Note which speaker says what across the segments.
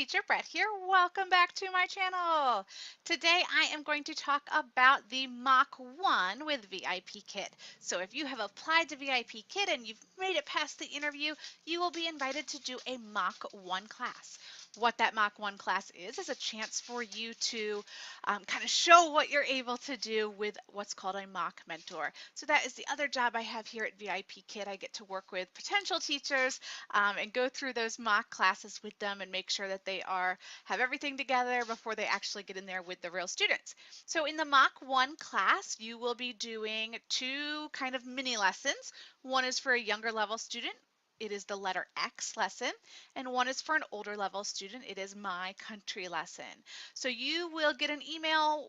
Speaker 1: Teacher Brett here. Welcome back to my channel. Today I am going to talk about the Mock 1 with VIPKID. So if you have applied to VIPKID and you've made it past the interview, you will be invited to do a Mock 1 class. What that Mock 1 class is a chance for you to kind of show what you're able to do with what's called a mock mentor. So that is the other job I have here at VIPKID. I get to work with potential teachers and go through those mock classes with them and make sure that they have everything together before they actually get in there with the real students. So in the Mock 1 class, you will be doing two kind of mini lessons. One is for a younger level student. It is the letter X lesson, and one is for an older level student. It is my country lesson. So you will get an email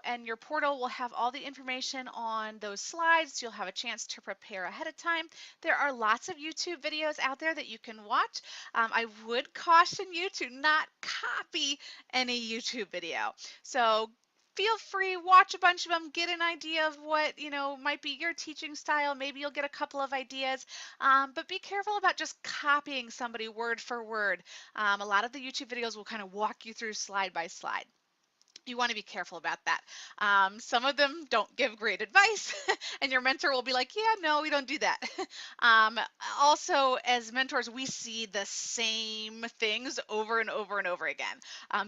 Speaker 1: and your portal will have all the information on those slides. You'll have a chance to prepare ahead of time. There are lots of YouTube videos out there that you can watch. I would caution you to not copy any YouTube video. So feel free, watch a bunch of them, get an idea of what, might be your teaching style. Maybe you'll get a couple of ideas, but be careful about just copying somebody word for word. A lot of the YouTube videos will kind of walk you through slide by slide. You want to be careful about that. Some of them don't give great advice, and your mentor will be like, yeah, no, we don't do that. um, Also, as mentors, we see the same things over and over and over again.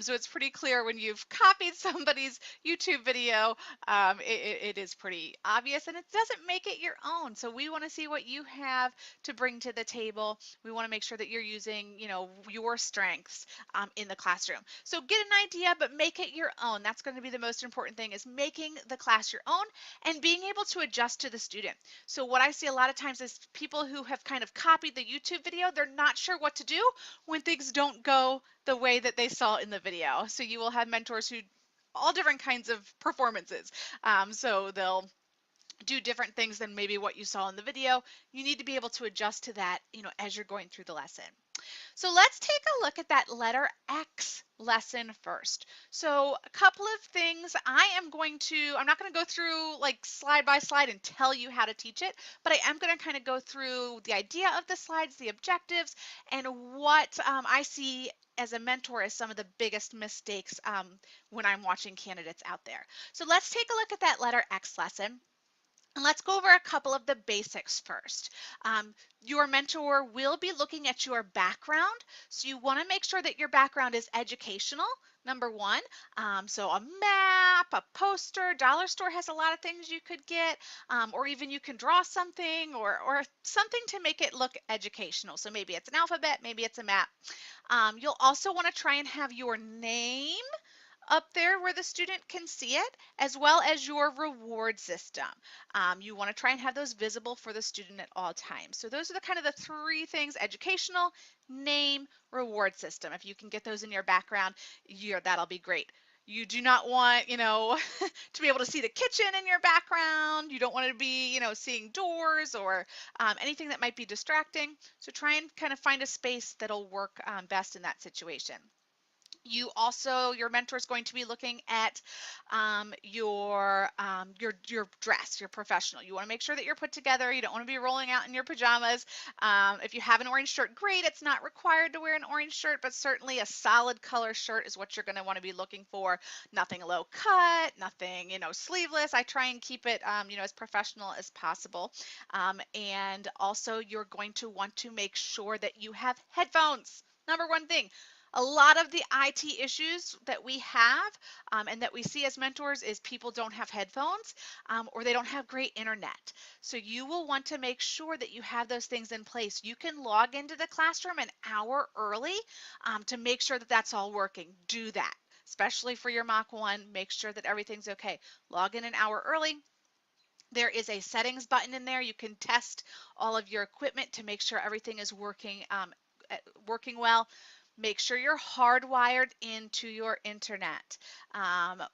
Speaker 1: So it's pretty clear when you've copied somebody's YouTube video, it is pretty obvious, and it doesn't make it your own. So we want to see what you have to bring to the table. We want to make sure that you're using, your strengths in the classroom. So get an idea, but make it your own. That's going to be the most important thing, is making the class your own and being able to adjust to the student. So what I see a lot of times is people who have kind of copied the YouTube video, they're not sure what to do when things don't go the way that they saw in the video. So you will have mentors who all different kinds of performances. So they'll do different things than maybe what you saw in the video. You need to be able to adjust to that, as you're going through the lesson. So let's take a look at that letter X lesson first. So a couple of things I'm not going to go through like slide by slide and tell you how to teach it, but I am going to kind of go through the idea of the slides, the objectives, and what I see as a mentor as some of the biggest mistakes when I'm watching candidates out there. So let's take a look at that letter X lesson. And let's go over a couple of the basics first. Your mentor will be looking at your background. So you want to make sure that your background is educational, number one. So a map, a poster, dollar store has a lot of things you could get, or even you can draw something or something to make it look educational. So maybe it's an alphabet, maybe it's a map. You'll also want to try and have your name up there where the student can see it, as well as your reward system. You want to try and have those visible for the student at all times. So those are the kind of the three things: educational, name, reward system. If you can get those in your background, that'll be great. You do not want, to be able to see the kitchen in your background. You don't want to be, seeing doors or anything that might be distracting. So try and kind of find a space that'll work best in that situation. Your mentor is going to be looking at your dress, your professional. You want to make sure that you're put together. You don't want to be rolling out in your pajamas. If you have an orange shirt, great. It's not required to wear an orange shirt, but certainly a solid color shirt is what you're going to want to be looking for. Nothing low cut, nothing, sleeveless. I try and keep it, as professional as possible. And also you're going to want to make sure that you have headphones. Number one thing. A lot of the IT issues that we have and that we see as mentors is people don't have headphones or they don't have great internet. So you will want to make sure that you have those things in place. You can log into the classroom an hour early to make sure that that's all working. Do that, especially for your Mock 1. Make sure that everything's okay. Log in an hour early. There is a settings button in there. You can test all of your equipment to make sure everything is working well. Make sure you're hardwired into your internet.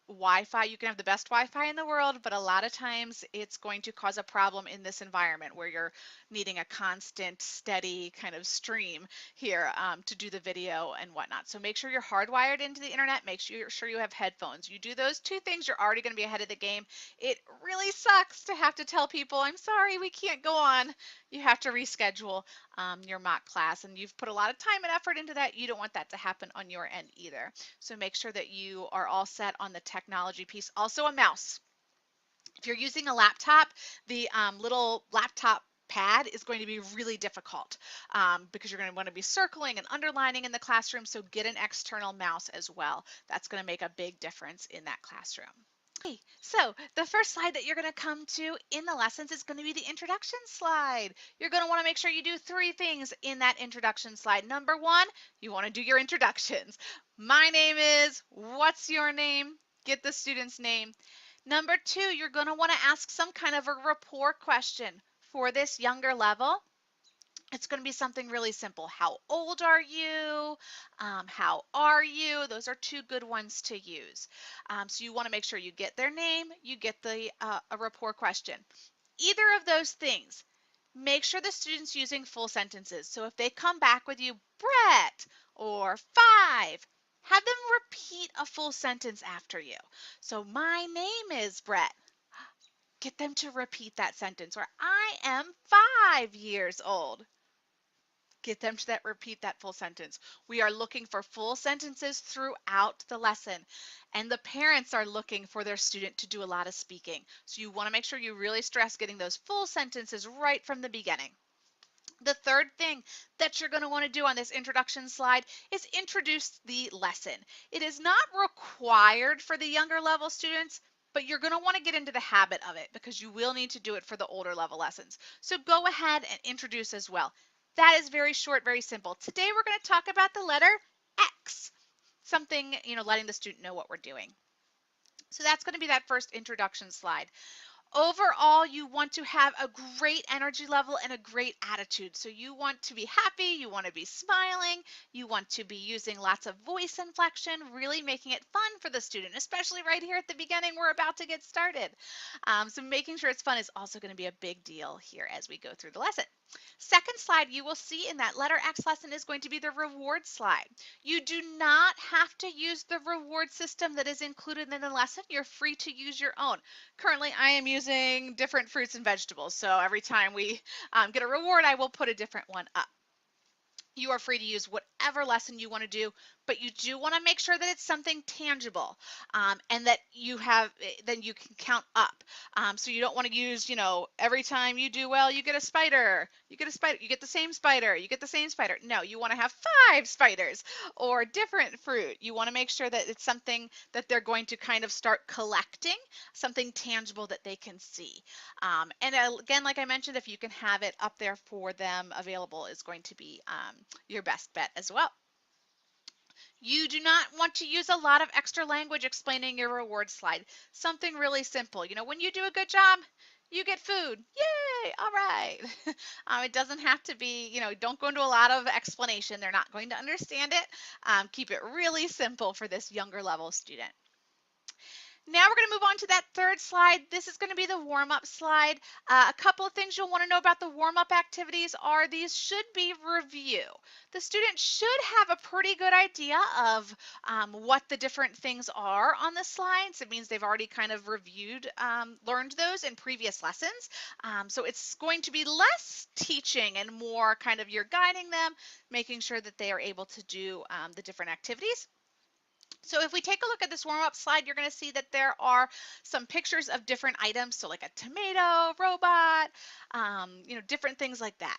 Speaker 1: Wi-Fi, you can have the best Wi-Fi in the world, but a lot of times it's going to cause a problem in this environment where you're needing a constant, steady kind of stream here to do the video and whatnot. So make sure you're hardwired into the internet. Make sure you have headphones. You do those two things, you're already going to be ahead of the game. It really sucks to have to tell people, I'm sorry, we can't go on. You have to reschedule your mock class, and you've put a lot of time and effort into that. You don't want that to happen on your end either. So make sure that you are all set on the technology piece. Also a mouse. If you're using a laptop, the little laptop pad is going to be really difficult because you're going to want to be circling and underlining in the classroom, so get an external mouse as well. That's going to make a big difference in that classroom. Okay, so the first slide that you're going to come to in the lessons is going to be the introduction slide. You're going to want to make sure you do 3 things in that introduction slide. Number 1, you want to do your introductions. My name is, what's your name? Get the student's name. Number 2, you're going to want to ask some kind of a rapport question. For this younger level, it's going to be something really simple. How old are you? How are you? Those are 2 good ones to use. So you want to make sure you get their name, you get the a rapport question. Either of those things, make sure the student's using full sentences. So if they come back with you, Brett, or 5, have them repeat a full sentence after you. So my name is Brett. Get them to repeat that sentence. Or I am 5 years old. Get them to repeat that full sentence. We are looking for full sentences throughout the lesson, and the parents are looking for their student to do a lot of speaking. So you want to make sure you really stress getting those full sentences right from the beginning. The third thing that you're going to want to do on this introduction slide is introduce the lesson. It is not required for the younger level students, but you're going to want to get into the habit of it because you will need to do it for the older level lessons. So go ahead and introduce as well. That is very short, very simple. Today we're going to talk about the letter X, something, letting the student know what we're doing. So that's going to be that first introduction slide. Overall, you want to have a great energy level and a great attitude. So you want to be happy, you want to be smiling, you want to be using lots of voice inflection, really making it fun for the student, especially right here at the beginning. We're about to get started. So making sure it's fun is also going to be a big deal here as we go through the lesson. Second slide you will see in that letter X lesson is going to be the reward slide. You do not have to use the reward system that is included in the lesson. You're free to use your own. Currently, I am using different fruits and vegetables, so every time we get a reward, I will put a different one up. You are free to use whatever lesson you want to do, but you do want to make sure that it's something tangible and that then you can count up. So you don't want to use, every time you do well, you get a spider, you get the same spider, you get the same spider. No, you want to have 5 spiders or different fruit. You want to make sure that it's something that they're going to kind of start collecting, something tangible that they can see. And again, like I mentioned, if you can have it up there for them available is going to be your best bet as well. You do not want to use a lot of extra language explaining your reward slide. Something really simple. When you do a good job, you get food. Yay! All right. It doesn't have to be, don't go into a lot of explanation. They're not going to understand it. Keep it really simple for this younger level student. Now we're going to move on to that third slide. This is going to be the warm-up slide. A couple of things you'll want to know about the warm-up activities are these should be review. The student should have a pretty good idea of what the different things are on the slides. It means they've already kind of reviewed, learned those in previous lessons. So it's going to be less teaching and more kind of you're guiding them, making sure that they are able to do the different activities. So if we take a look at this warm-up slide, you're going to see that there are some pictures of different items. So like a tomato, robot, different things like that.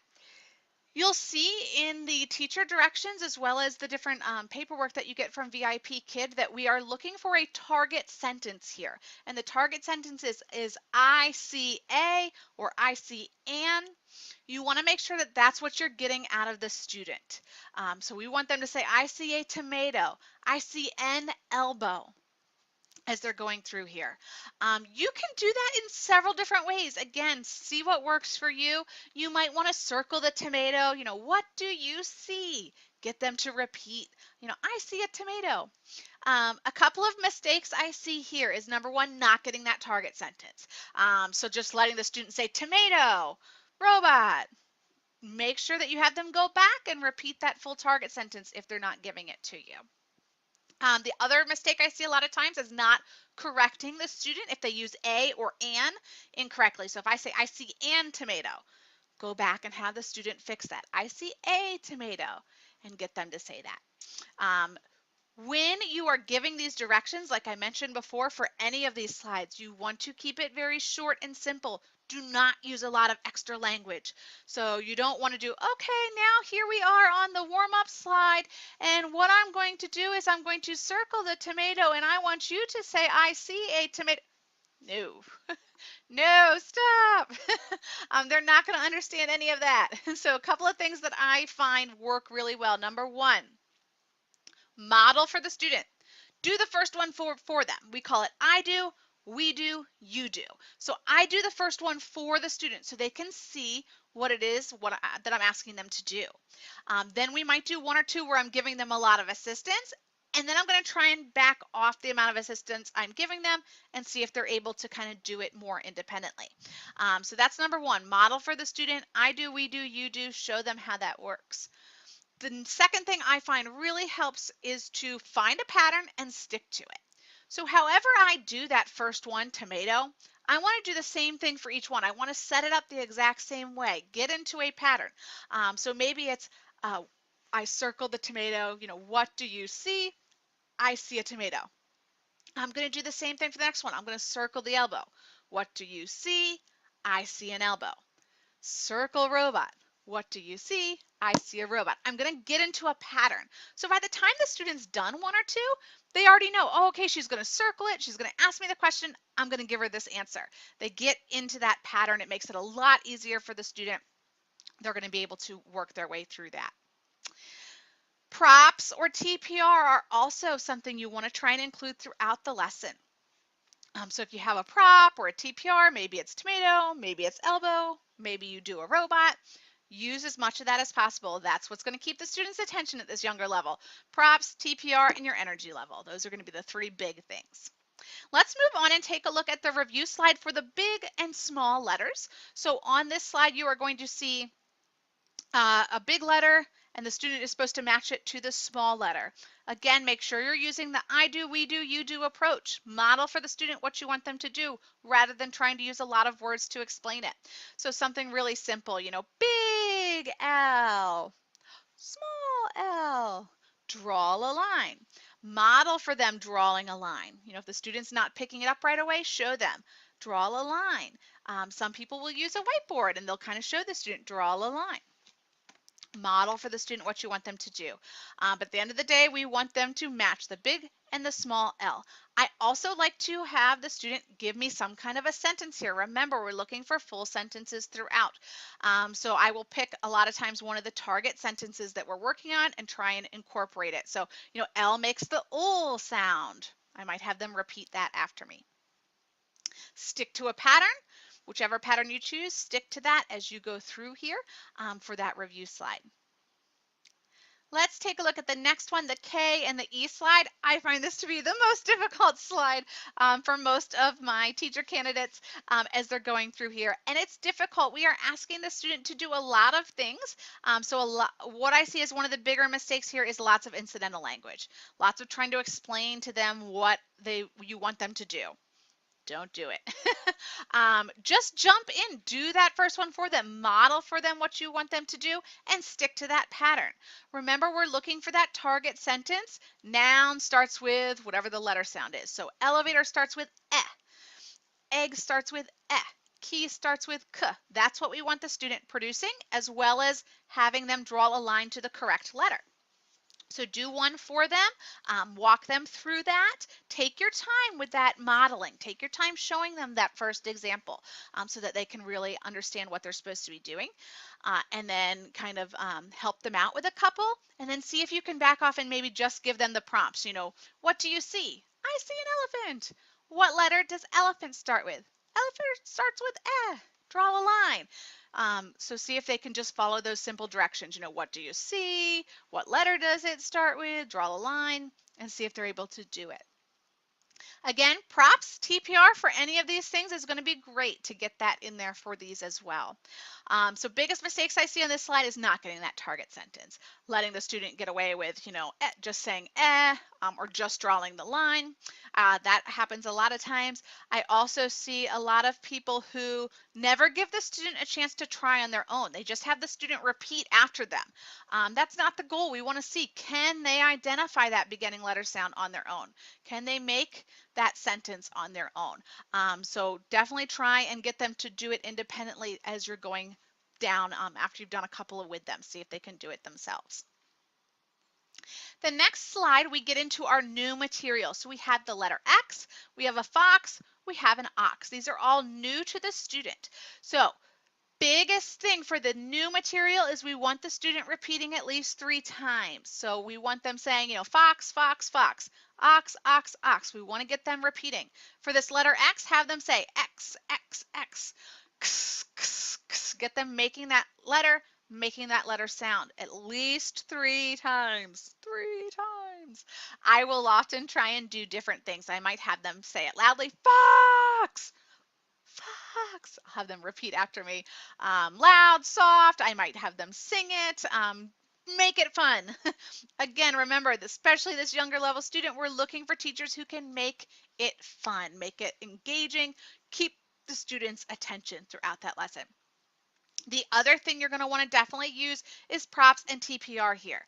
Speaker 1: You'll see in the teacher directions as well as the different paperwork that you get from VIPKID that we are looking for a target sentence here. And the target sentence is I see a or I see an. You want to make sure that that's what you're getting out of the student. So we want them to say, I see a tomato. I see an elbow as they're going through here. You can do that in several different ways. Again, see what works for you. You might want to circle the tomato. What do you see? Get them to repeat, I see a tomato. A couple of mistakes I see here is number 1, not getting that target sentence. So just letting the student say tomato, robot. Make sure that you have them go back and repeat that full target sentence if they're not giving it to you. The other mistake I see a lot of times is not correcting the student if they use a or an incorrectly. So if I say, I see an tomato, go back and have the student fix that. I see a tomato. and get them to say that. When you are giving these directions, like I mentioned before, for any of these slides, you want to keep it very short and simple. Do not use a lot of extra language. So you don't want to do, okay, now here we are on the warm-up slide, and what I'm going to do is I'm going to circle the tomato, and I want you to say, I see a tomato. No, no, stop. They're not going to understand any of that. So a couple of things that I find work really well. Number one, model for the student. Do the first one for them. We call it I do, we do, you do. So I do the first one for the student so they can see what it is that I'm asking them to do. Then we might do one or two where I'm giving them a lot of assistance, and then I'm going to try and back off the amount of assistance I'm giving them and see if they're able to kind of do it more independently. So that's number one, model for the student. I do, we do, you do, show them how that works. The second thing I find really helps is to find a pattern and stick to it. So however I do that first one, tomato, I want to do the same thing for each one. I want to set it up the exact same way, get into a pattern. So maybe it's, I circled the tomato, what do you see? I see a tomato. I'm going to do the same thing for the next one. I'm going to circle the elbow. What do you see? I see an elbow. Circle robot. What do you see? I see a robot. I'm going to get into a pattern. So by the time the student's done one or two, they already know, oh, okay, she's going to circle it. She's going to ask me the question. I'm going to give her this answer. They get into that pattern. It makes it a lot easier for the student. They're going to be able to work their way through that. Props or TPR are also something you want to try and include throughout the lesson. So if you have a prop or a TPR, maybe it's tomato, maybe it's elbow, maybe you do a robot, use as much of that as possible. That's what's going to keep the students' attention at this younger level. Props, TPR, and your energy level. Those are going to be the three big things. Let's move on and take a look at the review slide for the big and small letters. So on this slide, you are going to see a big letter, and the student is supposed to match it to the small letter. Again, make sure you're using the I do, we do, you do approach. Model for the student what you want them to do rather than trying to use a lot of words to explain it. So something really simple, big L, small l, draw a line. Model for them drawing a line. If the student's not picking it up right away, show them. Draw a line. Some people will use a whiteboard and they'll kind of show the student, draw a line. Model for the student what you want them to do. But at the end of the day, we want them to match the big and the small L. I also like to have the student give me some kind of a sentence here. Remember, we're looking for full sentences throughout. So I will pick a lot of times one of the target sentences that we're working on and try and incorporate it. So, L makes the ul sound. I might have them repeat that after me. Stick to a pattern. Whichever pattern you choose, stick to that as you go through here for that review slide. Let's take a look at the next one, the K and the E slide. I find this to be the most difficult slide for most of my teacher candidates as they're going through here. And it's difficult. We are asking the student to do a lot of things. What I see as one of the bigger mistakes here is lots of incidental language. Lots of trying to explain to them what you want them to do. Don't do it. Just jump in, do that first one for them, model for them what you want them to do, and stick to that pattern. Remember, we're looking for that target sentence. Noun starts with whatever the letter sound is. So elevator starts with eh, egg starts with eh, key starts with k. That's what we want the student producing, as well as having them draw a line to the correct letter. So do one for them, walk them through that. Take your time with that modeling. Take your time showing them that first example so that they can really understand what they're supposed to be doing. And then kind of help them out with a couple, and then see if you can back off and maybe just give them the prompts. What do you see? I see an elephant. What letter does elephant start with? Elephant starts with eh. Draw a line. So see if they can just follow those simple directions. What do you see? What letter does it start with? Draw a line and see if they're able to do it. Again, props, TPR for any of these things is going to be great to get that in there for these as well. So biggest mistakes I see on this slide is not getting that target sentence, letting the student get away with, just saying, or just drawing the line. That happens a lot of times. I also see a lot of people who never give the student a chance to try on their own. They just have the student repeat after them. That's not the goal. We want to see, can they identify that beginning letter sound on their own? Can they make that sentence on their own? So definitely try and get them to do it independently as you're going down after you've done a couple with them. See if they can do it themselves. The next slide, we get into our new material. So we have the letter X, we have a fox, we have an ox. These are all new to the student. So biggest thing for the new material is we want the student repeating at least 3 times. So we want them saying, fox, fox, fox, ox, ox, ox. We want to get them repeating. For this letter X, have them say X, X, X, x, x, x. Get them making that letter sound at least 3 times. 3 times. I will often try and do different things. I might have them say it loudly, fox, fox. I'll have them repeat after me. Loud, soft. I might have them sing it. Make it fun. Again, remember, especially this younger level student, we're looking for teachers who can make it fun, make it engaging, keep the students' attention throughout that lesson. The other thing you're going to want to definitely use is props and TPR here.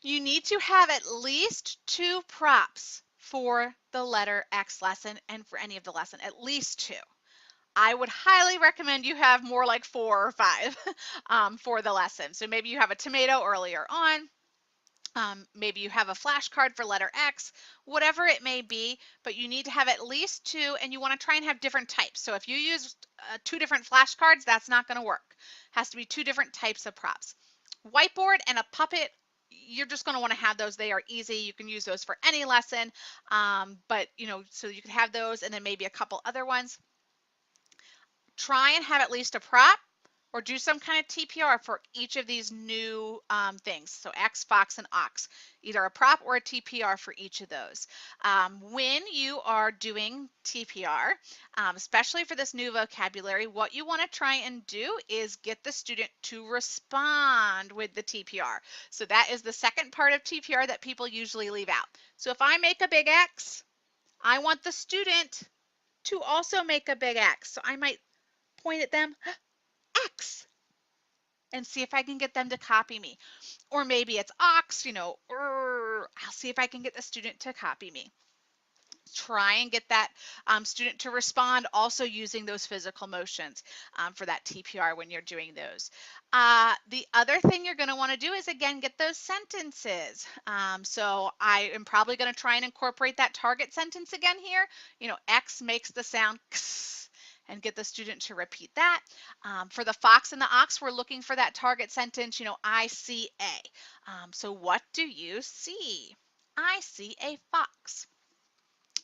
Speaker 1: You need to have at least 2 props for the letter X lesson and for any of the lesson, at least 2. I would highly recommend you have more like 4 or 5 for the lesson. So maybe you have a tomato earlier on. Maybe you have a flashcard for letter X, whatever it may be, but you need to have at least 2, and you want to try and have different types. So if you use 2 different flashcards, that's not going to work. It has to be 2 different types of props. Whiteboard and a puppet, you're just going to want to have those. They are easy. You can use those for any lesson, but so you can have those and then maybe a couple other ones. Try and have at least a prop or do some kind of TPR for each of these new things. So X, Fox, and Ox, either a prop or a TPR for each of those. When you are doing TPR, especially for this new vocabulary, what you want to try and do is get the student to respond with the TPR. So that is the second part of TPR that people usually leave out. So if I make a big X, I want the student to also make a big X. So I might point at them, X, and see if I can get them to copy me. Or maybe it's ox, I'll see if I can get the student to copy me. Try and get that student to respond also using those physical motions for that TPR when you're doing those. The other thing you're going to want to do is, again, get those sentences. So I am probably going to try and incorporate that target sentence again here. X makes the sound X, and get the student to repeat that. For the fox and the ox, we're looking for that target sentence, I see a. So what do you see? I see a fox.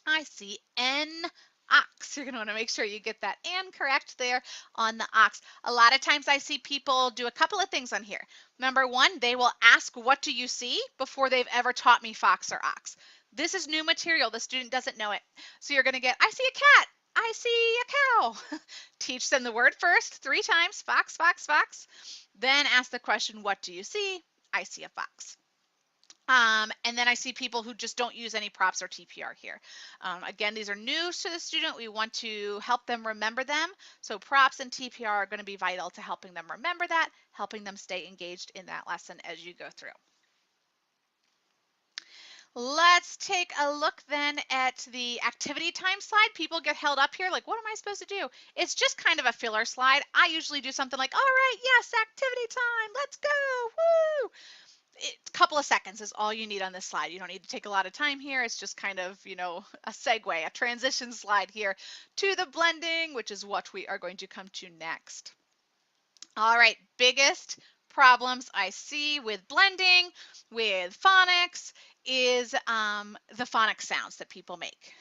Speaker 1: I see an ox. You're going to want to make sure you get that and correct there on the ox. A lot of times I see people do a couple of things on here. Number one, they will ask, what do you see, before they've ever taught me fox or ox. This is new material. The student doesn't know it. So you're going to get, I see a cat. I see a cow. Teach them the word first 3 times, fox, fox, fox. Then ask the question, what do you see? I see a fox. And then I see people who just don't use any props or TPR here. Again, these are new to the student. We want to help them remember them. So props and TPR are going to be vital to helping them remember that, helping them stay engaged in that lesson as you go through. Let's take a look then at the activity time slide. People get held up here like, what am I supposed to do? It's just kind of a filler slide. I usually do something like, all right, yes, activity time, let's go, woo! A couple of seconds is all you need on this slide. You don't need to take a lot of time here. It's just kind of, a segue, a transition slide here to the blending, which is what we are going to come to next. All right, biggest problems I see with blending, with phonics, is the phonics sounds that people make.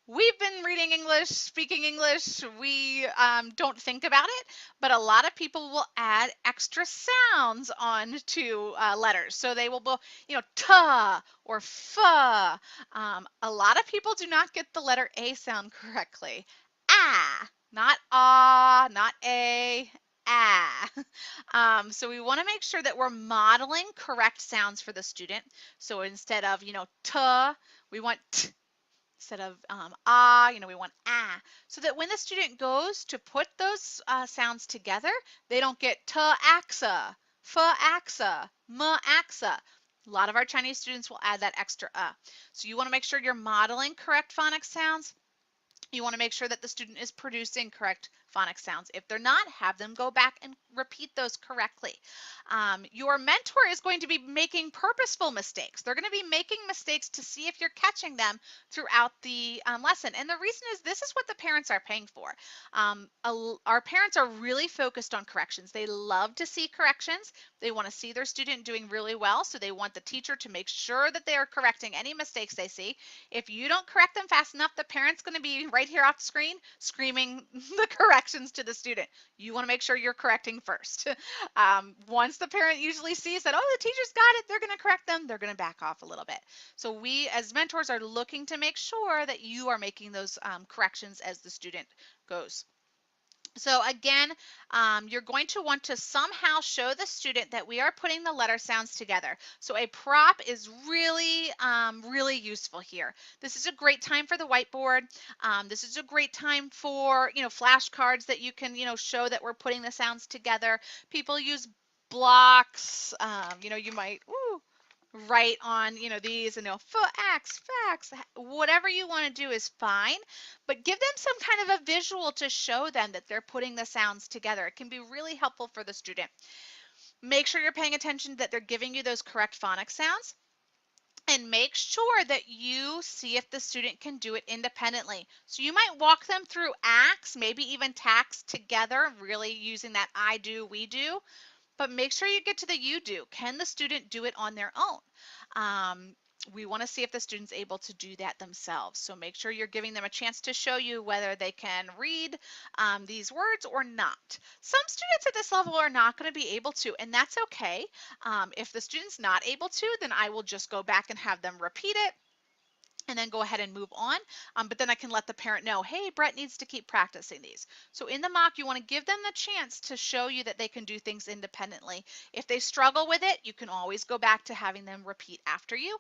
Speaker 1: We've been reading English, speaking English, we don't think about it, but a lot of people will add extra sounds on to letters. So they will go, ta or fa. A lot of people do not get the letter A sound correctly. Ah, not ah, not a, ah. So we want to make sure that we're modeling correct sounds for the student. So instead of, t, we want t. Instead of ah, we want ah. So that when the student goes to put those sounds together, they don't get ta-axa, fa-axa, ma-axa. A lot of our Chinese students will add that extra So you want to make sure you're modeling correct phonics sounds. You want to make sure that the student is producing correct phonics sounds. If they're not, have them go back and repeat those correctly. Your mentor is going to be making purposeful mistakes. They're going to be making mistakes to see if you're catching them throughout the lesson. And the reason is this is what the parents are paying for. Our parents are really focused on corrections. They love to see corrections. They want to see their student doing really well, so they want the teacher to make sure that they are correcting any mistakes they see. If you don't correct them fast enough, the parent's going to be right here off the screen screaming the corrections to the student. You want to make sure you're correcting first. Once the parent usually sees that, oh, the teacher's got it, they're going to correct them, they're going to back off a little bit. So we as mentors are looking to make sure that you are making those corrections as the student goes. So again, you're going to want to somehow show the student that we are putting the letter sounds together. So a prop is really, really useful here. This is a great time for the whiteboard. This is a great time for, flashcards that you can, show that we're putting the sounds together. People use blocks. You might, write on, these and facts, whatever you want to do is fine, but give them some kind of a visual to show them that they're putting the sounds together. It can be really helpful for the student. Make sure you're paying attention that they're giving you those correct phonics sounds, and make sure that you see if the student can do it independently. So you might walk them through acts, maybe even tacks together, really using that I do, we do. But make sure you get to the you do. Can the student do it on their own? We want to see if the student's able to do that themselves. So make sure you're giving them a chance to show you whether they can read these words or not. Some students at this level are not going to be able to, and that's okay. If the student's not able to, then I will just go back and have them repeat it and then go ahead and move on. But then I can let the parent know, hey, Brett needs to keep practicing these. So in the mock, you want to give them the chance to show you that they can do things independently. If they struggle with it, you can always go back to having them repeat after you,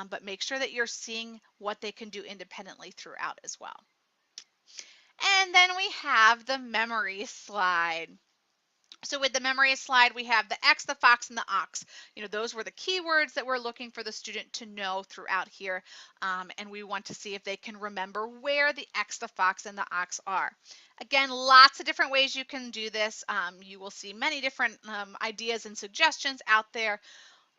Speaker 1: but make sure that you're seeing what they can do independently throughout as well. And then we have the memory slide. So with the memory slide, we have the X, the fox, and the ox. Those were the keywords that we're looking for the student to know throughout here. And we want to see if they can remember where the X, the fox, and the ox are. Again, lots of different ways you can do this. You will see many different ideas and suggestions out there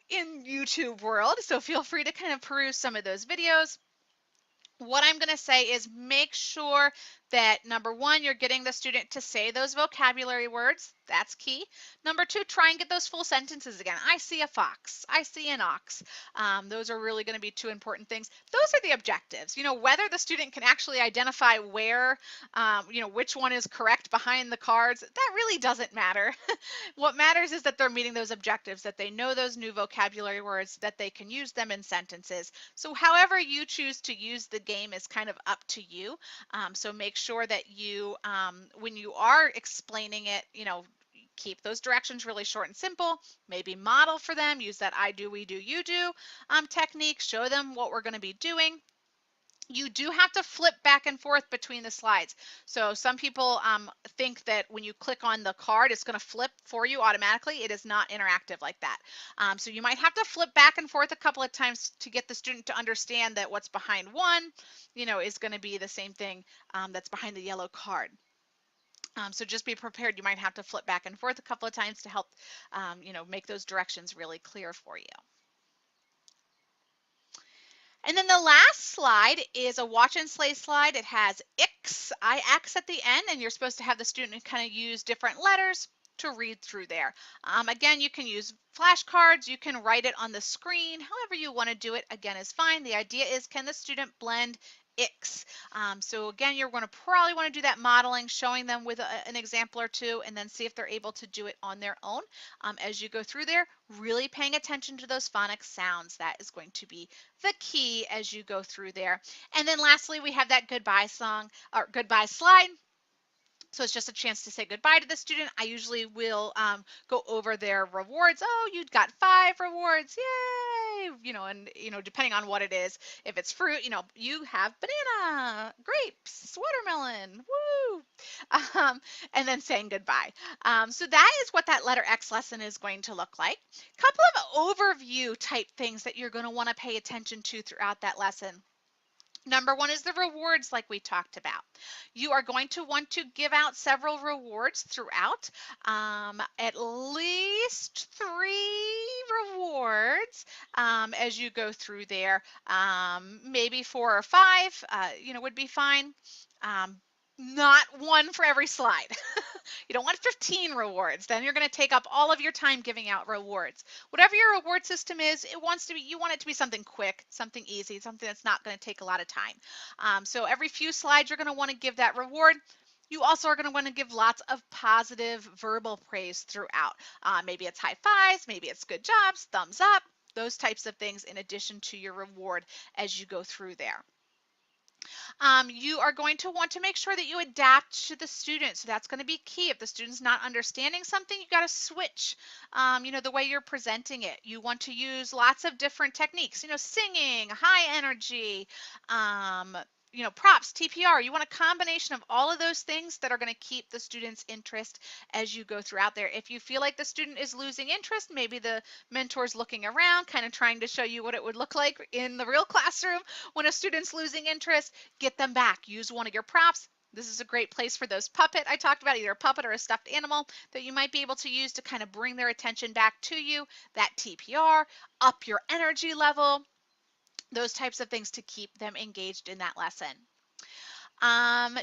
Speaker 1: in YouTube world. So feel free to kind of peruse some of those videos. What I'm going to say is make sure that number one, you're getting the student to say those vocabulary words. That's key. Number two, try and get those full sentences again. I see a fox. I see an ox. Those are really going to be two important things. Those are the objectives. Whether the student can actually identify where, which one is correct behind the cards, that really doesn't matter. What matters is that they're meeting those objectives, that they know those new vocabulary words, that they can use them in sentences. So however you choose to use the game is kind of up to you. So make sure that you, when you are explaining it, keep those directions really short and simple. Maybe model for them, use that I do, we do, you do technique, show them what we're going to be doing. You do have to flip back and forth between the slides. So some people think that when you click on the card, it's going to flip for you automatically. It is not interactive like that. So you might have to flip back and forth a couple of times to get the student to understand that what's behind one, is going to be the same thing that's behind the yellow card. So just be prepared. You might have to flip back and forth a couple of times to help, make those directions really clear for you. And then the last slide is a watch and slay slide. It has IX at the end, and you're supposed to have the student kind of use different letters to read through there. Again, you can use flashcards. You can write it on the screen. However you want to do it, again, is fine. The idea is, can the student blend X? So again, you're going to probably want to do that modeling, showing them with an example or two, and then see if they're able to do it on their own. As you go through there, really paying attention to those phonics sounds. That is going to be the key as you go through there. And then lastly, we have that goodbye song or goodbye slide. So it's just a chance to say goodbye to the student. I usually will go over their rewards. Oh, you got 5 rewards. Yay! And depending on what it is, if it's fruit, you have banana, grapes, watermelon. Woo! Um, and then saying goodbye. So that is what that letter X lesson is going to look like. Couple of overview type things that you're going to want to pay attention to throughout that lesson. Number one is the rewards, like we talked about. You are going to want to give out several rewards throughout, at least 3 rewards as you go through there. Maybe 4 or 5, would be fine. Not one for every slide. You don't want 15 rewards. Then you're going to take up all of your time giving out rewards. Whatever your reward system is, you want it to be something quick, something easy, something that's not going to take a lot of time. So every few slides, you're going to want to give that reward. You also are going to want to give lots of positive verbal praise throughout. Maybe it's high fives, maybe it's good jobs, thumbs up, those types of things in addition to your reward as you go through there. You are going to want to make sure that you adapt to the student. So that's going to be key. If the student's not understanding something, you got to switch, the way you're presenting it. You want to use lots of different techniques, singing, high energy, props, TPR. You want a combination of all of those things that are going to keep the student's interest as you go throughout there. If you feel like the student is losing interest, maybe the mentor's looking around, kind of trying to show you what it would look like in the real classroom when a student's losing interest, get them back. Use one of your props. This is a great place for those puppet I talked about, either a puppet or a stuffed animal that you might be able to use to kind of bring their attention back to you, that TPR, up your energy level, those types of things to keep them engaged in that lesson.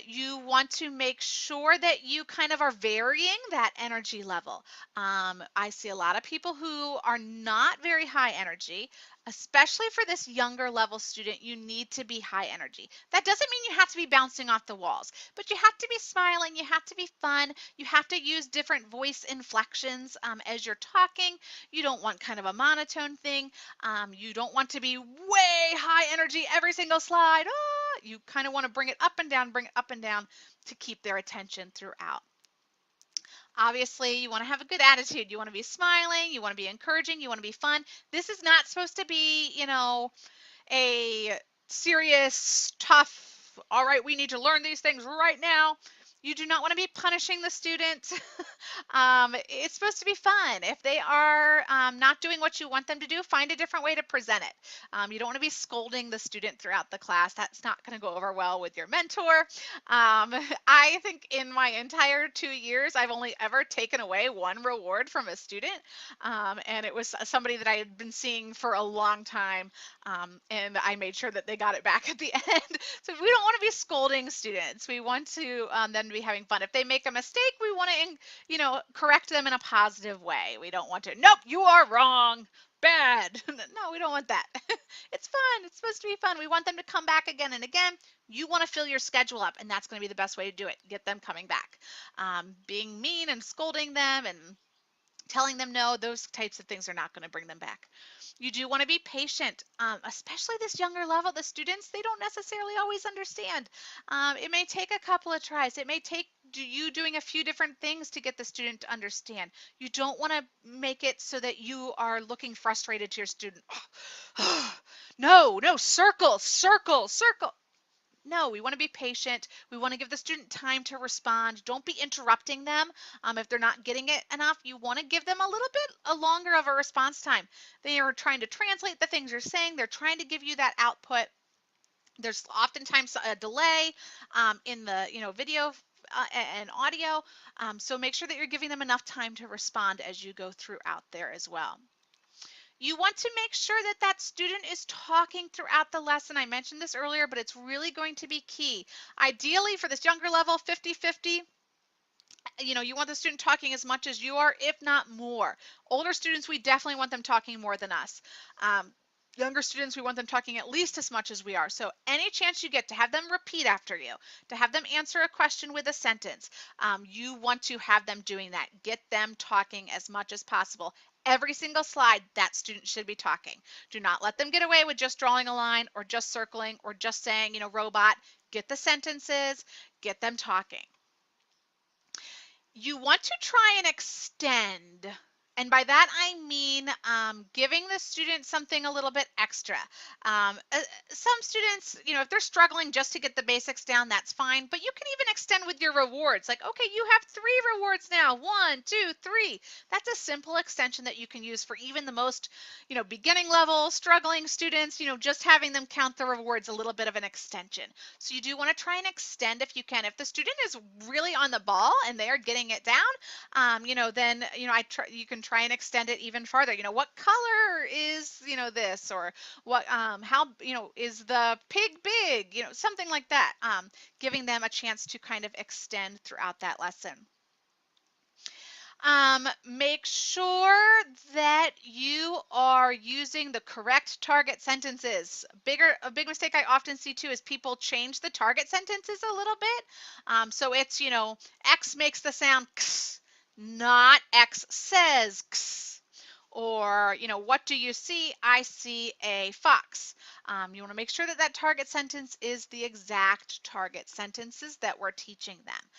Speaker 1: You want to make sure that you kind of are varying that energy level. I see a lot of people who are not very high energy, especially for this younger level student. You need to be high energy. That doesn't mean you have to be bouncing off the walls, but you have to be smiling. You have to be fun. You have to use different voice inflections as you're talking. You don't want kind of a monotone thing. You don't want to be way high energy every single slide. You kind of want to bring it up and down to keep their attention throughout. Obviously, you want to have a good attitude. You want to be smiling. You want to be encouraging. You want to be fun. This is not supposed to be, a serious, tough, all right, we need to learn these things right now. You do not want to be punishing the student. It's supposed to be fun. If they are not doing what you want them to do, find a different way to present it. You don't want to be scolding the student throughout the class. That's not going to go over well with your mentor. I think in my entire 2 years, I've only ever taken away 1 reward from a student, and it was somebody that I had been seeing for a long time, and I made sure that they got it back at the end. So we don't want to be scolding students. We want to them to be having fun. If they make a mistake, we want to, correct them in a positive way. We don't want to, nope, you are wrong, bad. No, we don't want that. It's fun. It's supposed to be fun. We want them to come back again and again. You want to fill your schedule up, and that's going to be the best way to do it. Get them coming back. Being mean and scolding them and telling them no, those types of things are not going to bring them back. You do want to be patient, especially this younger level. The students, they don't necessarily always understand. It may take a couple of tries. It may take you doing a few different things to get the student to understand. You don't want to make it so that you are looking frustrated to your student. No, circle, circle, circle. No, we want to be patient. We want to give the student time to respond. Don't be interrupting them. If they're not getting it enough, you want to give them a little bit longer of a response time. They are trying to translate the things you're saying. They're trying to give you that output. There's oftentimes a delay in the video and audio. So make sure that you're giving them enough time to respond as you go throughout there as well. You want to make sure that that student is talking throughout the lesson. I mentioned this earlier, but it's really going to be key. Ideally, for this younger level, 50-50, you want the student talking as much as you are, if not more. Older students, we definitely want them talking more than us. Younger students, we want them talking at least as much as we are. So any chance you get to have them repeat after you, to have them answer a question with a sentence, you want to have them doing that. Get them talking as much as possible. Every single slide, that student should be talking. Do not let them get away with just drawing a line or just circling or just saying, robot. Get the sentences, get them talking. You want to try and extend. And by that, I mean giving the student something a little bit extra. Some students, if they're struggling just to get the basics down, that's fine. But you can even extend with your rewards. Like, okay, you have 3 rewards now. 1, 2, 3. That's a simple extension that you can use for even the most, beginning level, struggling students, just having them count the rewards, a little bit of an extension. So you do want to try and extend if you can. If the student is really on the ball and they are getting it down, then you can try and extend it even farther. What color is this, or what how is the pig big? Something like that. Giving them a chance to kind of extend throughout that lesson. Make sure that you are using the correct target sentences. A big mistake I often see too is people change the target sentences a little bit. So it's, X makes the sound X, not X says X. Or, what do you see? I see a fox. You want to make sure that that target sentence is the exact target sentences that we're teaching them.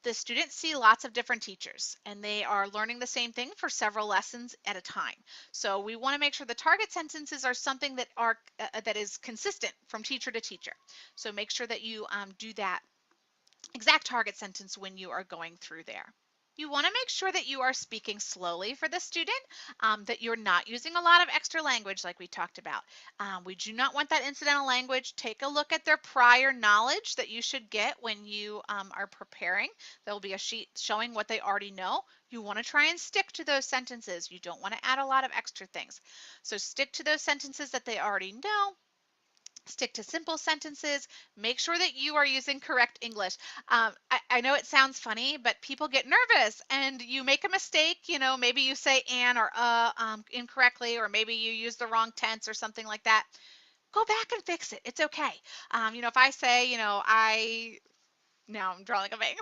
Speaker 1: The students see lots of different teachers and they are learning the same thing for several lessons at a time. So we want to make sure the target sentences are something that is consistent from teacher to teacher. So make sure that you do that exact target sentence when you are going through there. You want to make sure that you are speaking slowly for the student, that you're not using a lot of extra language like we talked about. We do not want that incidental language. Take a look at their prior knowledge that you should get when you are preparing. There will be a sheet showing what they already know. You want to try and stick to those sentences. You don't want to add a lot of extra things. So stick to those sentences that they already know. Stick to simple sentences. Make sure that you are using correct English. I know it sounds funny, but people get nervous and you make a mistake. Maybe you say an or incorrectly, or maybe you use the wrong tense or something like that. Go back and fix it. It's okay. If I say, now I'm drawing a blank.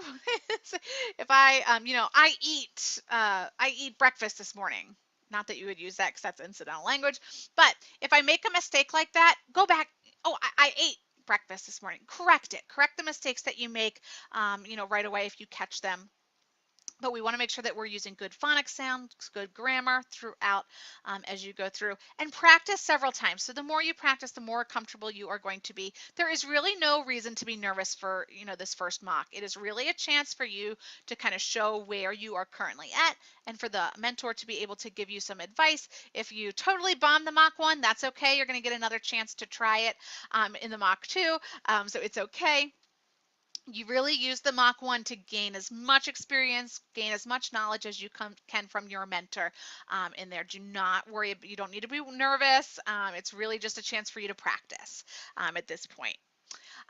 Speaker 1: If I eat breakfast this morning. Not that you would use that because that's incidental language, but if I make a mistake like that, go back. Oh, I ate breakfast this morning. Correct it. Correct the mistakes that you make, right away if you catch them. But we want to make sure that we're using good phonics sounds, good grammar throughout as you go through, and practice several times. So the more you practice, the more comfortable you are going to be. There is really no reason to be nervous for this first mock. It is really a chance for you to kind of show where you are currently at, and for the mentor to be able to give you some advice. If you totally bomb the mock 1, that's okay. You're going to get another chance to try it in the mock 2, so it's okay. You really use the mock 1 to gain as much experience, gain as much knowledge as you can from your mentor in there. Do not worry. You don't need to be nervous. It's really just a chance for you to practice at this point.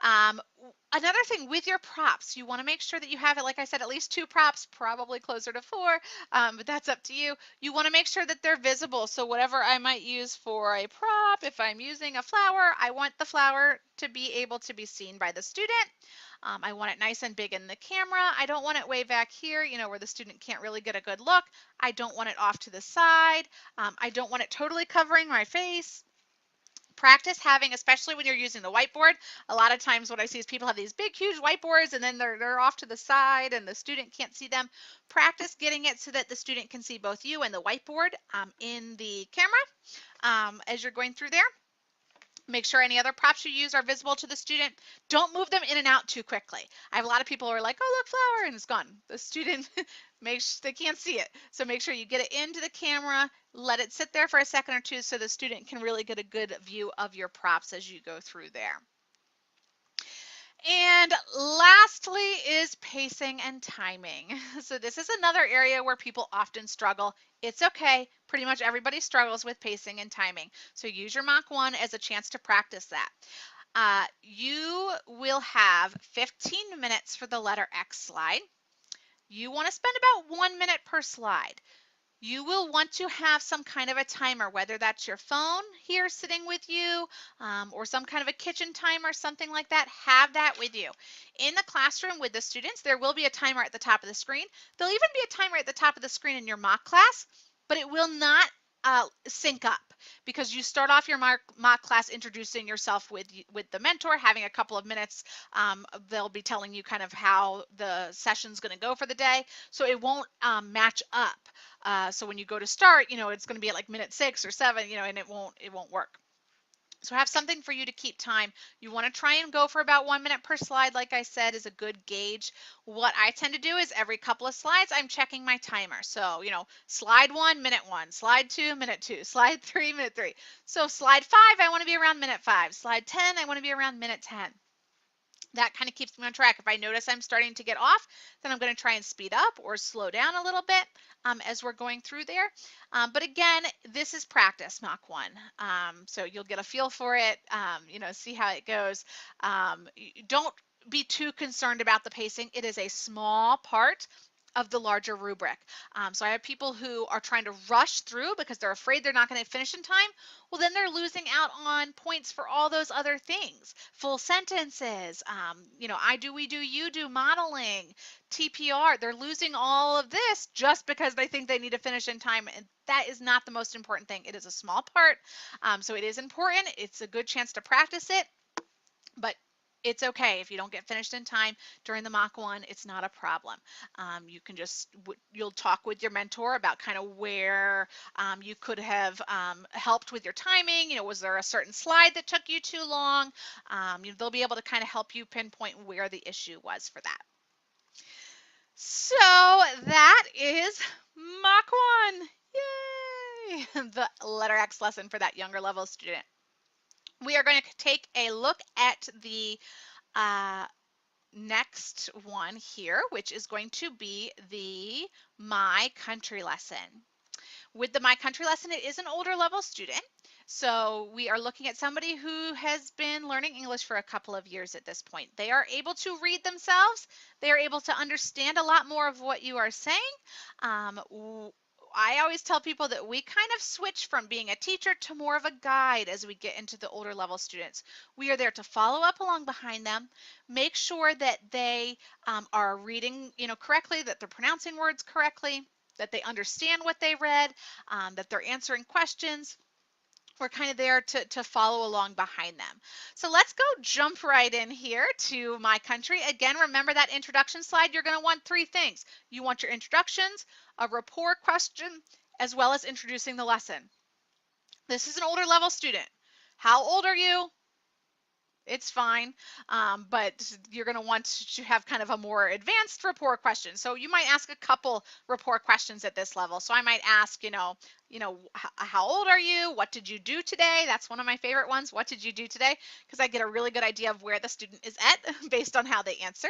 Speaker 1: Another thing with your props, you want to make sure that you have it, like I said, at least 2 props, probably closer to 4, but that's up to you. You want to make sure that they're visible. So whatever I might use for a prop, if I'm using a flower, I want the flower to be able to be seen by the student. I want it nice and big in the camera. I don't want it way back here, where the student can't really get a good look. I don't want it off to the side. I don't want it totally covering my face. Practice having, especially when you're using the whiteboard, a lot of times what I see is people have these big, huge whiteboards and then they're off to the side and the student can't see them. Practice getting it so that the student can see both you and the whiteboard in the camera as you're going through there. Make sure any other props you use are visible to the student. Don't move them in and out too quickly. I have a lot of people who are like, oh, look, flower, and it's gone. The student, they can't see it. So make sure you get it into the camera, let it sit there for a second or two so the student can really get a good view of your props as you go through there. And lastly is pacing and timing. So this is another area where people often struggle. It's okay. Pretty much everybody struggles with pacing and timing. So use your mock 1 as a chance to practice that. You will have 15 minutes for the letter X slide. You want to spend about 1 minute per slide. You will want to have some kind of a timer, whether that's your phone here sitting with you or some kind of a kitchen timer, something like that. Have that with you. In the classroom with the students, there will be a timer at the top of the screen. There'll even be a timer at the top of the screen in your mock class, but it will not sync up. because you start off your mock class introducing yourself with the mentor, having a couple of minutes. They'll be telling you kind of how the session's going to go for the day, so it won't match up. So when you go to start, it's going to be at like minute 6 or 7, and it won't work. So have something for you to keep time. You want to try and go for about 1 minute per slide, like I said, is a good gauge. What I tend to do is every couple of slides, I'm checking my timer. So, slide 1, minute 1, slide 2, minute 2, slide 3, minute 3. So slide 5, I want to be around minute 5. Slide 10, I want to be around minute 10. That kind of keeps me on track. If I notice I'm starting to get off, then I'm going to try and speed up or slow down a little bit as we're going through there. But again, this is practice, Mach 1. So you'll get a feel for it, see how it goes. Don't be too concerned about the pacing. It is a small part of the larger rubric. So I have people who are trying to rush through because they're afraid they're not going to finish in time. Well, then they're losing out on points for all those other things. Full sentences, I do, we do, you do, modeling, TPR. They're losing all of this just because they think they need to finish in time. And that is not the most important thing. It is a small part. So it is important. It's a good chance to practice it. But it's okay if you don't get finished in time during the Mach 1. It's not a problem. You can you'll talk with your mentor about kind of where you could have helped with your timing. Was there a certain slide that took you too long? They'll be able to kind of help you pinpoint where the issue was for that. So that is Mach 1. Yay! The letter X lesson for that younger level student. We are going to take a look at the next one here, which is going to be the My Country lesson. With the My Country lesson, it is an older level student. So we are looking at somebody who has been learning English for a couple of years at this point. They are able to read themselves. They are able to understand a lot more of what you are saying. I always tell people that we kind of switch from being a teacher to more of a guide as we get into the older level students. We are there to follow up along behind them, make sure that they are reading, correctly, that they're pronouncing words correctly, that they understand what they read, that they're answering questions. We're kind of there to follow along behind them. So let's go jump right in here to My Country. Again, remember that introduction slide. You're going to want 3 things. You want your introductions, a rapport question, as well as introducing the lesson. This is an older level student. How old are you? It's fine, but you're going to want to have kind of a more advanced rapport question. So you might ask a couple rapport questions at this level. So I might ask, how old are you? What did you do today? That's one of my favorite ones. What did you do today? Because I get a really good idea of where the student is at based on how they answer.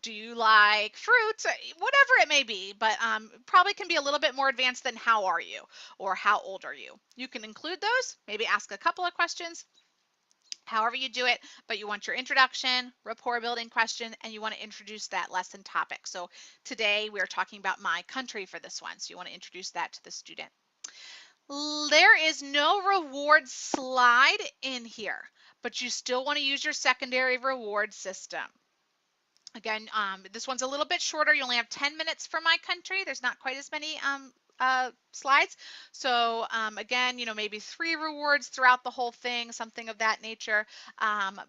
Speaker 1: Do you like fruit? Whatever it may be, but probably can be a little bit more advanced than how are you or how old are you? You can include those, maybe ask a couple of questions. However you do it, but you want your introduction, rapport building question, and you want to introduce that lesson topic. So today we're talking about My Country for this one. So you want to introduce that to the student. There is no reward slide in here, but you still want to use your secondary reward system. Again, this one's a little bit shorter. You only have 10 minutes for My Country. There's not quite as many slides. So again, maybe 3 rewards throughout the whole thing, something of that nature.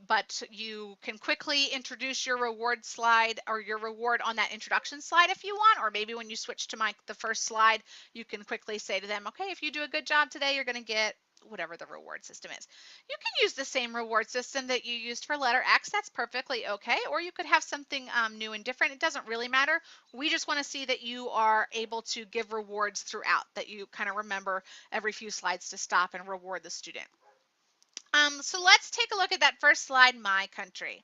Speaker 1: But you can quickly introduce your reward slide or your reward on that introduction slide if you want, or maybe when you switch to the first slide, you can quickly say to them, okay, if you do a good job today, you're going to get whatever the reward system is. You can use the same reward system that you used for letter X. That's perfectly okay. Or you could have something new and different. It doesn't really matter. We just want to see that you are able to give rewards throughout, that you kind of remember every few slides to stop and reward the student. So let's take a look at that first slide, My Country.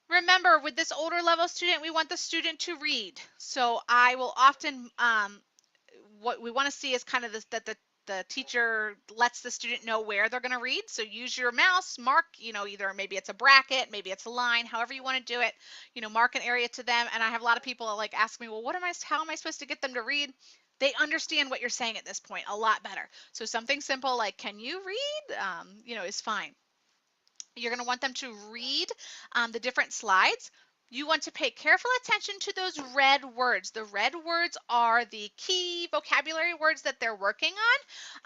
Speaker 1: Remember, with this older level student, we want the student to read. So I will often, what we want to see is kind of this, that the teacher lets the student know where they're going to read. So use your mouse, mark, either maybe it's a bracket, maybe it's a line, however you want to do it, mark an area to them. And I have a lot of people like ask me, well, how am I supposed to get them to read? They understand what you're saying at this point a lot better. So something simple like, can you read, is fine. You're going to want them to read the different slides. You want to pay careful attention to those red words. The red words are the key vocabulary words that they're working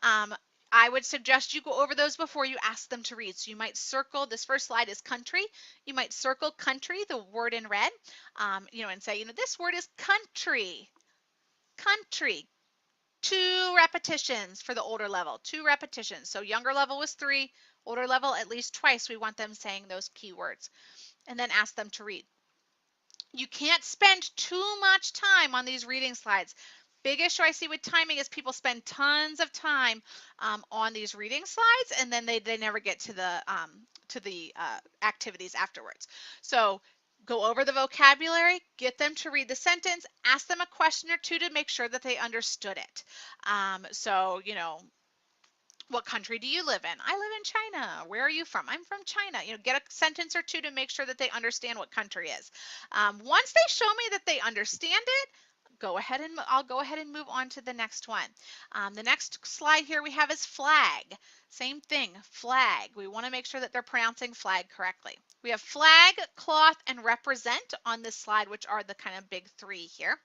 Speaker 1: on. I would suggest you go over those before you ask them to read. So you might circle, this first slide is country. You might circle country, the word in red, and say, this word is country, country. 2 repetitions for the older level, 2 repetitions. So younger level was 3, older level at least twice. We want them saying those keywords, and then ask them to read. You can't spend too much time on these reading slides. Big issue I see with timing is people spend tons of time on these reading slides, and then they never get to the activities afterwards. So go over the vocabulary, get them to read the sentence, ask them a question or two to make sure that they understood it. What country do you live in? I live in China. Where are you from? I'm from China. Get a sentence or two to make sure that they understand what country is. Once they show me that they understand it, I'll go ahead and move on to the next one. The next slide here we have is flag. Same thing, flag. We want to make sure that they're pronouncing flag correctly. We have flag, cloth, and represent on this slide, which are the kind of big 3 here.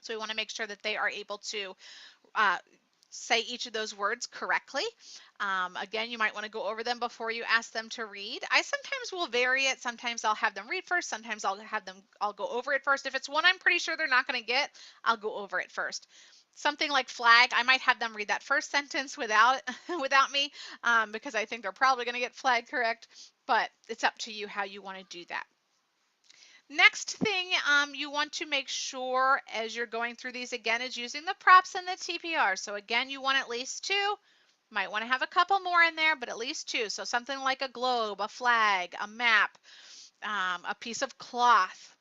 Speaker 1: So we want to make sure that they are able to say each of those words correctly. Again, you might want to go over them before you ask them to read. I sometimes will vary it. Sometimes I'll have them read first. Sometimes I'll go over it first. If it's one I'm pretty sure they're not going to get, I'll go over it first. Something like flag, I might have them read that first sentence without me because I think they're probably going to get flag correct, but it's up to you how you want to do that. Next thing you want to make sure as you're going through these again is using the props and the TPR. So again, you want at least 2. Might want to have a couple more in there, but at least 2. So something like a globe, a flag, a map, a piece of cloth.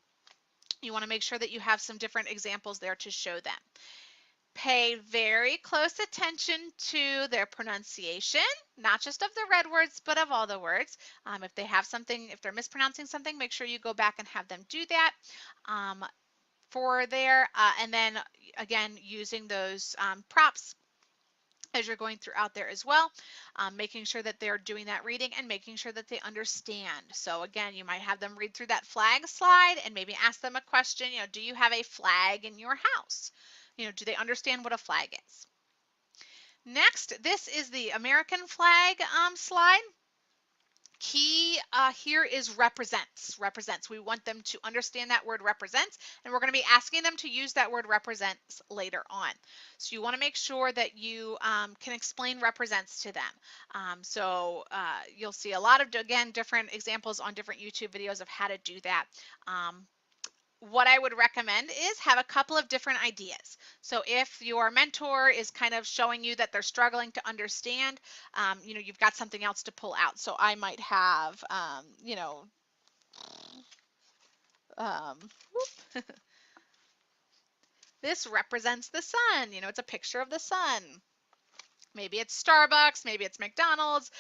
Speaker 1: You want to make sure that you have some different examples there to show them. Pay very close attention to their pronunciation, not just of the red words, but of all the words. If they have something, if they're mispronouncing something, make sure you go back and have them do that and then again, using those props as you're going throughout there as well, making sure that they're doing that reading and making sure that they understand. So again, you might have them read through that flag slide and maybe ask them a question, do you have a flag in your house? Do they understand what a flag is? Next, this is the American flag slide. Key here is represents. Represents. We want them to understand that word represents, and we're going to be asking them to use that word represents later on. So you want to make sure that you can explain represents to them. You'll see a lot of, again, different examples on different YouTube videos of how to do that. What I would recommend is have a couple of different ideas. So if your mentor is kind of showing you that they're struggling to understand, you've got something else to pull out. So I might have, this represents the sun. It's a picture of the sun. Maybe it's Starbucks, maybe it's McDonald's,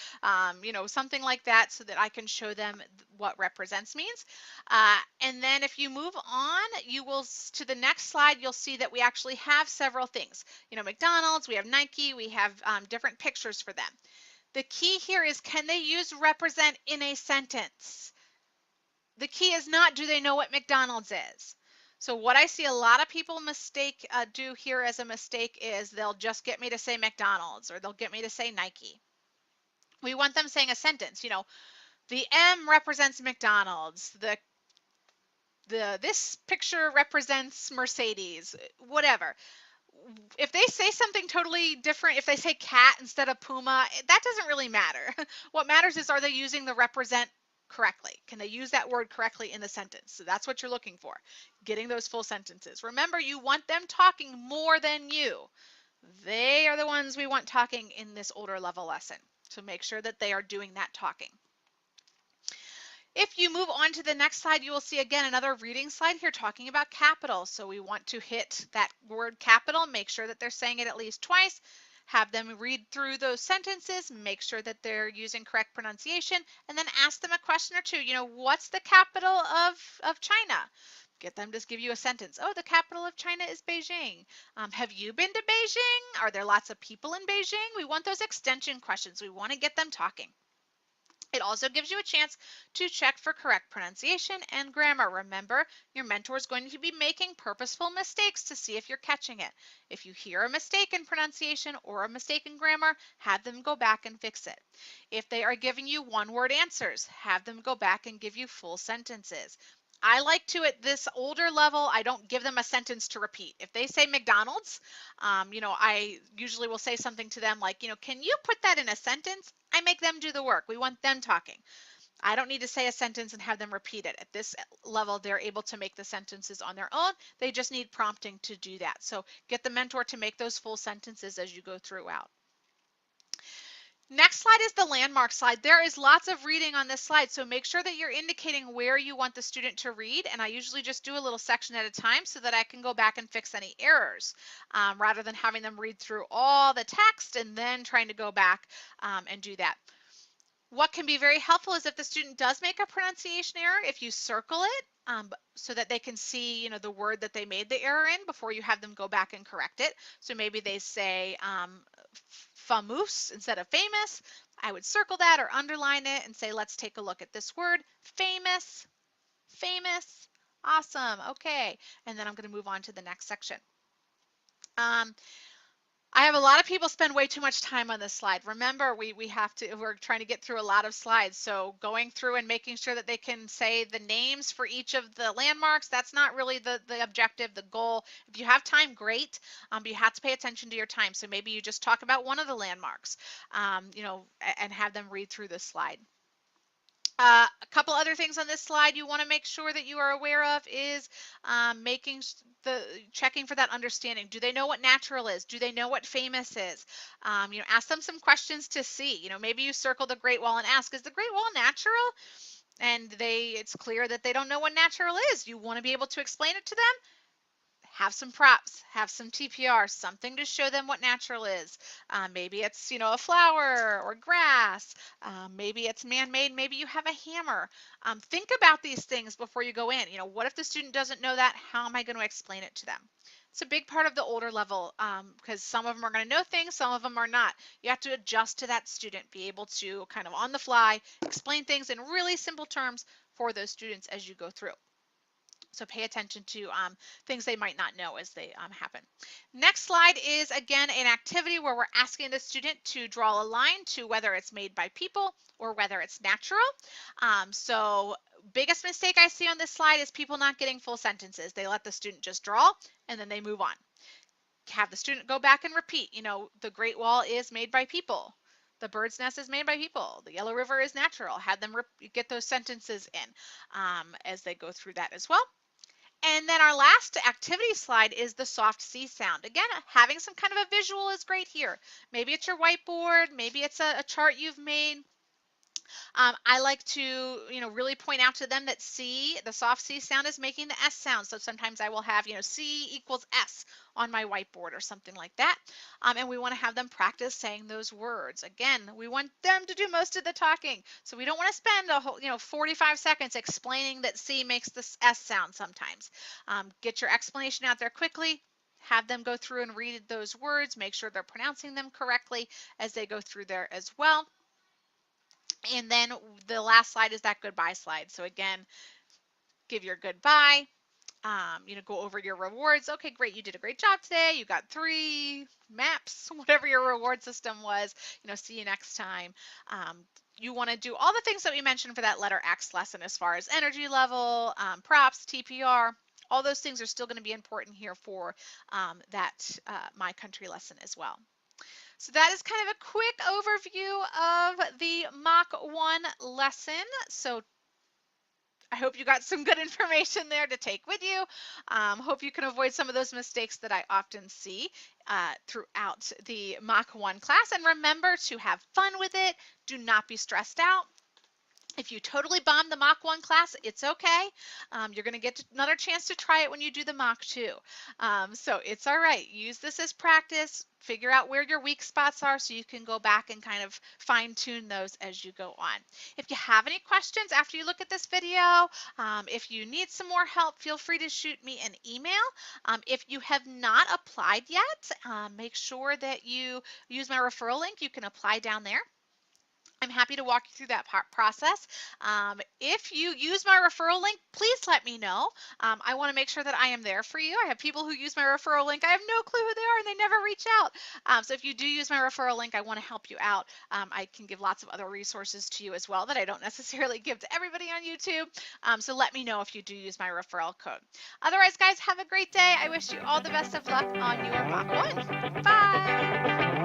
Speaker 1: something like that so that I can show them what represents means. And then if you move on, to the next slide, you'll see that we actually have several things. McDonald's, we have Nike, we have different pictures for them. The key here is, can they use represent in a sentence? The key is not, do they know what McDonald's is? So what I see a lot of people do here as a mistake is they'll just get me to say McDonald's or they'll get me to say Nike. We want them saying a sentence. The M represents McDonald's. This picture represents Mercedes. Whatever. If they say something totally different, if they say cat instead of puma, that doesn't really matter. What matters is, are they using the represent correctly? Can they use that word correctly in the sentence? So that's what you're looking for, getting those full sentences. Remember, you want them talking more than you. They are the ones we want talking in this older level lesson. So make sure that they are doing that talking. If you move on to the next slide, you will see again another reading slide here talking about capital. So we want to hit that word capital, make sure that they're saying it at least twice, have them read through those sentences, make sure that they're using correct pronunciation, and then ask them a question or two. What's the capital of China? Get them to give you a sentence. Oh, the capital of China is Beijing. Have you been to Beijing? Are there lots of people in Beijing? We want those extension questions. We want to get them talking. It also gives you a chance to check for correct pronunciation and grammar. Remember, your mentor is going to be making purposeful mistakes to see if you're catching it. If you hear a mistake in pronunciation or a mistake in grammar, have them go back and fix it. If they are giving you one-word answers, have them go back and give you full sentences. I like to, at this older level, I don't give them a sentence to repeat. If they say McDonald's, I usually will say something to them like, can you put that in a sentence? I make them do the work. We want them talking. I don't need to say a sentence and have them repeat it. At this level, they're able to make the sentences on their own. They just need prompting to do that. So get the mentor to make those full sentences as you go throughout. Next slide is the landmark slide. There is lots of reading on this slide, so make sure that you're indicating where you want the student to read, and I usually just do a little section at a time so that I can go back and fix any errors, rather than having them read through all the text and then trying to go back and do that. What can be very helpful is if the student does make a pronunciation error, if you circle it so that they can see, the word that they made the error in before you have them go back and correct it. So maybe they say famous instead of famous. I would circle that or underline it and say, let's take a look at this word, famous, famous. Awesome. Okay. And then I'm going to move on to the next section. I have a lot of people spend way too much time on this slide. Remember, we're trying to get through a lot of slides. So going through and making sure that they can say the names for each of the landmarks, that's not really the objective, the goal. If you have time, great, but you have to pay attention to your time. So maybe you just talk about one of the landmarks, and have them read through this slide. A couple other things on this slide you want to make sure that you are aware of is checking for that understanding. Do they know what natural is? Do they know what famous is? Ask them some questions to see. Maybe you circle the Great Wall and ask, is the Great Wall natural? And it's clear that they don't know what natural is. You want to be able to explain it to them. Have some props, have some TPR, something to show them what natural is. Maybe it's, a flower or grass. Maybe it's man-made. Maybe you have a hammer. Think about these things before you go in. What if the student doesn't know that? How am I going to explain it to them? It's a big part of the older level because some of them are going to know things, some of them are not. You have to adjust to that student, be able to kind of on the fly explain things in really simple terms for those students as you go through. So pay attention to things they might not know as they happen. Next slide is, again, an activity where we're asking the student to draw a line to whether it's made by people or whether it's natural. So biggest mistake I see on this slide is people not getting full sentences. They let the student just draw and then they move on. Have the student go back and repeat, the Great Wall is made by people. The bird's nest is made by people. The Yellow River is natural. Have them get those sentences in as they go through that as well. And then our last activity slide is the soft C sound. Again, having some kind of a visual is great here. Maybe it's your whiteboard, maybe it's a chart you've made. I like to, really point out to them that C, the soft C sound, is making the S sound. So sometimes I will have, C equals S on my whiteboard or something like that. And we want to have them practice saying those words. Again, we want them to do most of the talking. So we don't want to spend a whole, 45 seconds explaining that C makes the S sound sometimes. Get your explanation out there quickly. Have them go through and read those words. Make sure they're pronouncing them correctly as they go through there as well. And then the last slide is that goodbye slide. So again, give your goodbye, go over your rewards. Okay, great, you did a great job today. You got 3 maps, whatever your reward system was. See you next time. You want to do all the things that we mentioned for that letter X lesson as far as energy level, props, TPR. All those things are still going to be important here for that My Country lesson as well. So that is kind of a quick overview of the Mach 1 lesson. So I hope you got some good information there to take with you. Hope you can avoid some of those mistakes that I often see throughout the Mach 1 class. And remember to have fun with it. Do not be stressed out. If you totally bomb the Mach 1 class, it's okay. You're going to get another chance to try it when you do the Mach 2. So it's all right. Use this as practice. Figure out where your weak spots are so you can go back and kind of fine tune those as you go on. If you have any questions after you look at this video, if you need some more help, feel free to shoot me an email. If you have not applied yet, make sure that you use my referral link. You can apply down there. I'm happy to walk you through that process. If you use my referral link, please let me know. I want to make sure that I am there for you. I have people who use my referral link. I have no clue who they are and they never reach out. So if you do use my referral link, I want to help you out. I can give lots of other resources to you as well that I don't necessarily give to everybody on YouTube. So let me know if you do use my referral code. Otherwise, guys, have a great day. I wish you all the best of luck on your Mach 1. Bye.